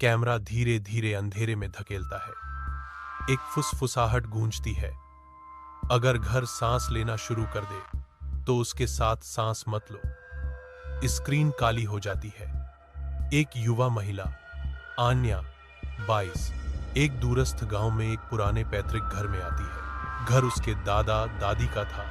Camera धीरे धीरे अंधेरे में धकेलता है। एक फुसफुसाहट गूंजती है, अगर घर सांस लेना शुरू कर दे तो उसके साथ सांस मत लो। स्क्रीन काली हो जाती है। एक युवा महिला, आन्या 22, एक दूरस्थ गांव में एक पुराने पैतृक घर में आती है। घर उसके दादा दादी का था,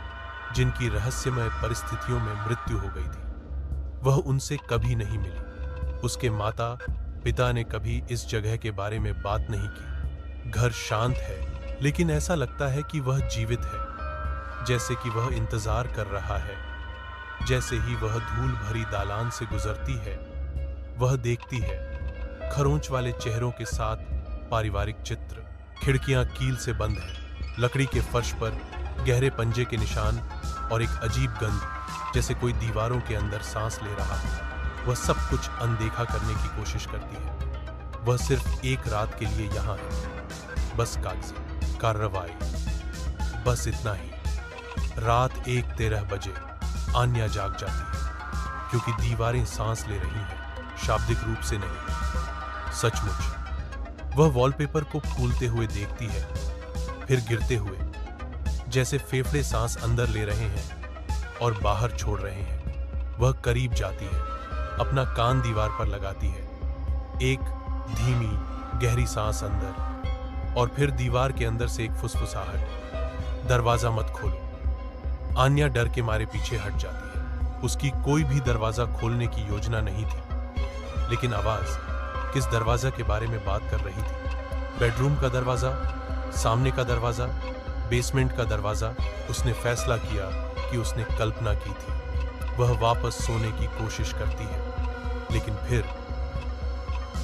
जिनकी रहस्यमय परिस्थितियों में मृत्यु हो गई थी। वह उनसे कभी नहीं मिली। उसके माता पिता ने कभी इस जगह के बारे में बात नहीं की। घर शांत है, लेकिन ऐसा लगता है कि वह जीवित है, जैसे कि वह इंतजार कर रहा है। जैसे ही वह धूल भरी दालान से गुजरती है, वह देखती है खरोंच वाले चेहरों के साथ पारिवारिक चित्र। खिड़कियां कील से बंद हैं, लकड़ी के फर्श पर गहरे पंजे के निशान और एक अजीब गंध, जैसे कोई दीवारों के अंदर सांस ले रहा हो। वह सब कुछ अनदेखा करने की कोशिश करती है। वह सिर्फ एक रात के लिए यहाँ है, बस कागजी कार्रवाई, बस इतना ही। रात 1:13 बजे आन्या जाग जाती है, क्योंकि दीवारें सांस ले रही हैं, शाब्दिक रूप से नहीं, सचमुच। वह वॉलपेपर को फूलते हुए देखती है, फिर गिरते हुए, जैसे फेफड़े सांस अंदर ले रहे हैं और बाहर छोड़ रहे हैं। वह करीब जाती है, अपना कान दीवार पर लगाती है। एक धीमी गहरी सांस अंदर, और फिर दीवार के अंदर से एक फुसफुसाहट, दरवाजा मत खोलो। आन्या डर के मारे पीछे हट जाती है। उसकी कोई भी दरवाजा खोलने की योजना नहीं थी, लेकिन आवाज किस दरवाजा के बारे में बात कर रही थी? बेडरूम का दरवाजा, सामने का दरवाजा, बेसमेंट का दरवाजा? उसने फैसला किया कि उसने कल्पना की थी। वह वापस सोने की कोशिश करती है, लेकिन फिर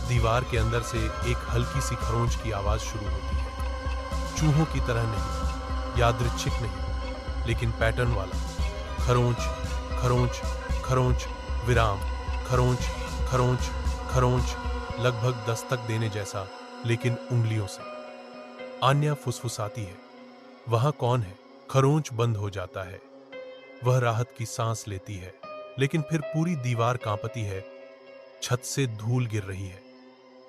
दीवार के अंदर से एक हल्की सी खरोंच की आवाज शुरू होती है। चूहों की तरह नहीं, यादृच्छिक नहीं, लेकिन पैटर्न वाला। खरोंच, खरोंच, खरोंच, विराम, खरोंच, खरोंच, खरोंच, लगभग दस्तक देने जैसा, लेकिन उंगलियों से। आन्या फुसफुसाती है, वहां कौन है? खरोंच बंद हो जाता है। वह राहत की सांस लेती है, लेकिन फिर पूरी दीवार कांपती है। छत से धूल गिर रही है,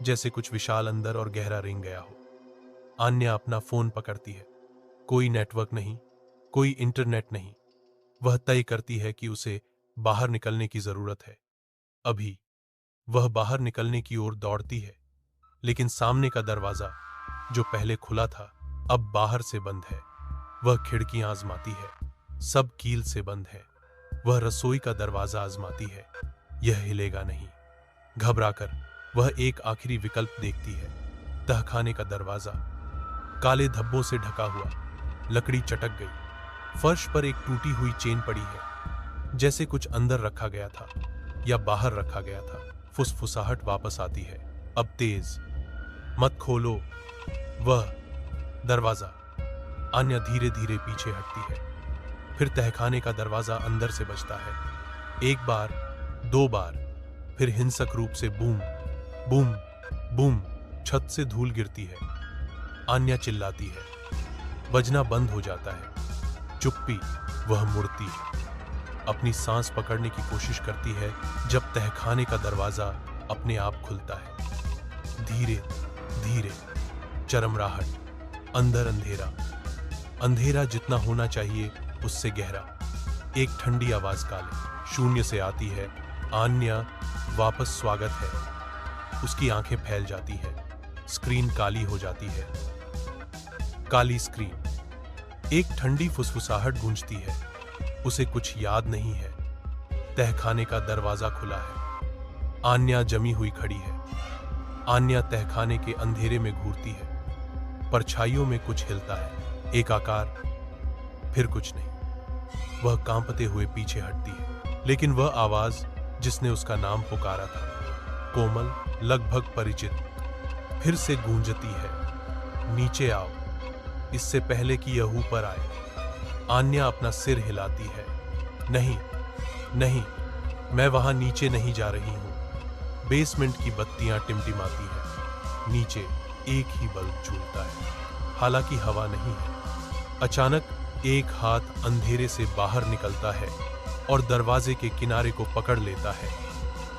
जैसे कुछ विशाल अंदर और गहरा रिंग गया हो। आन्या अपना फोन पकड़ती है। कोई नेटवर्क नहीं, कोई इंटरनेट नहीं। वह तय करती है कि उसे बाहर निकलने की जरूरत है। अभी वह बाहर निकलने की ओर दौड़ती है, लेकिन सामने का दरवाजा, जो पहले खुला था, अब बाहर से बंद है। वह खिड़कियां आजमाती है, सब कील से बंद है। वह रसोई का दरवाजा आजमाती है, यह हिलेगा नहीं। घबराकर वह एक आखिरी विकल्प देखती है, तहखाने का दरवाजा, काले धब्बों से ढका हुआ। लकड़ी चटक गई, फर्श पर एक टूटी हुई चेन पड़ी है, जैसे कुछ अंदर रखा गया था या बाहर रखा गया था। फुसफुसाहट वापस आती है, अब तेज, मत खोलो वह दरवाजा। आन्या धीरे धीरे पीछे हटती है, फिर तहखाने का दरवाजा अंदर से बजता है। एक बार, 2 बार, फिर हिंसक रूप से बूम बूम बूम। छत से धूल गिरती है। आन्या चिल्लाती है, बजना बंद हो जाता है। चुप्पी। वह मुड़ती है, अपनी सांस पकड़ने की कोशिश करती है, जब तहखाने का दरवाजा अपने आप खुलता है। धीरे धीरे, चरमराहट, अंदर अंधेरा, अंधेरा जितना होना चाहिए उससे गहरा। एक ठंडी आवाज काले शून्य से आती है, आन्या वापस स्वागत है। उसकी आंखें फैल जाती है, स्क्रीन काली हो जाती है। काली स्क्रीन। एक ठंडी फुसफुसाहट गूंजती है, उसे कुछ याद नहीं है। तहखाने का दरवाजा खुला है, आन्या जमी हुई खड़ी है। आन्या तहखाने के अंधेरे में घूरती है, परछाइयों में कुछ हिलता है, एक आकार, फिर कुछ नहीं। वह कांपते हुए पीछे हटती है, लेकिन वह आवाज जिसने उसका नाम पुकारा था, कोमल, लगभग परिचित, फिर से गूंजती है। नीचे आओ, इससे पहले कि यह ऊपर आए। आन्या अपना सिर हिलाती है, नहीं नहीं, मैं वहां नीचे नहीं जा रही हूं। बेसमेंट की बत्तियां टिमटिमाती हैं, नीचे एक ही बल्ब झूलता है, हालांकि हवा नहीं है। अचानक एक हाथ अंधेरे से बाहर निकलता है और दरवाजे के किनारे को पकड़ लेता है।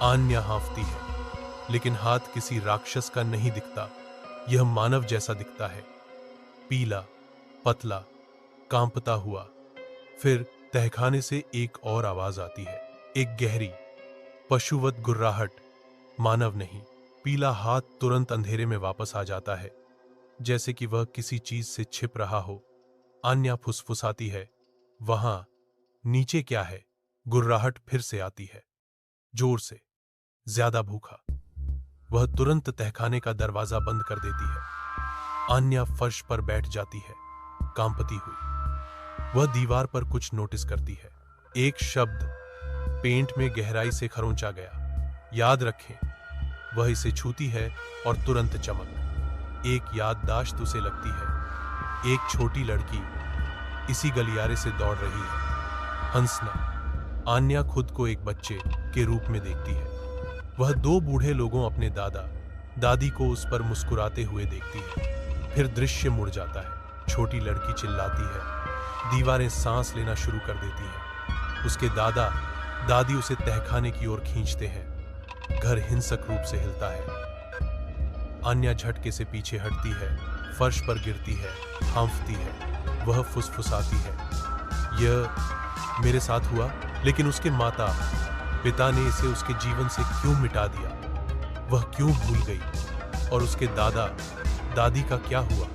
आन्या हांफती है, लेकिन हाथ किसी राक्षस का नहीं दिखता, यह मानव जैसा दिखता है, पीला, पतला, कांपता हुआ। फिर तहखाने से एक और आवाज आती है, एक गहरी, पशुवत गुर्राहट, मानव नहीं। पीला हाथ तुरंत अंधेरे में वापस आ जाता है, जैसे कि वह किसी चीज से छिप रहा हो। आन्या फुसफुसाती है, वहां नीचे क्या है? गुर्राहट फिर से आती है, जोर से, ज्यादा भूखा। वह तुरंत तहखाने का दरवाजा बंद कर देती है। आन्या फर्श पर बैठ जाती है, कांपती हुई। वह दीवार पर कुछ नोटिस करती है। एक शब्द पेंट में गहराई से खरोंचा गया, याद रखें। वह इसे छूती है और तुरंत चमक। एक याददाश्त उसे लगती है, एक छोटी लड़की इसी गलियारे से दौड़ रही है। हंसना। आन्या खुद को एक बच्चे के रूप में देखती है। वह दो बूढ़े लोगों, अपने दादा दादी को उस पर मुस्कुराते हुए देखती है। फिर दृश्य मुड़ जाता है। छोटी लड़की चिल्लाती है, दीवारें सांस लेना शुरू कर देती हैं। उसके दादा दादी उसे तहखाने की ओर खींचते हैं। घर हिंसक रूप से हिलता है। आन्या झटके से पीछे हटती है, फर्श पर गिरती है, हांफती है। वह फुसफुसाती है, यह मेरे साथ हुआ, लेकिन उसके माता पिता ने इसे उसके जीवन से क्यों मिटा दिया? वह क्यों भूल गई? और उसके दादा दादी का क्या हुआ?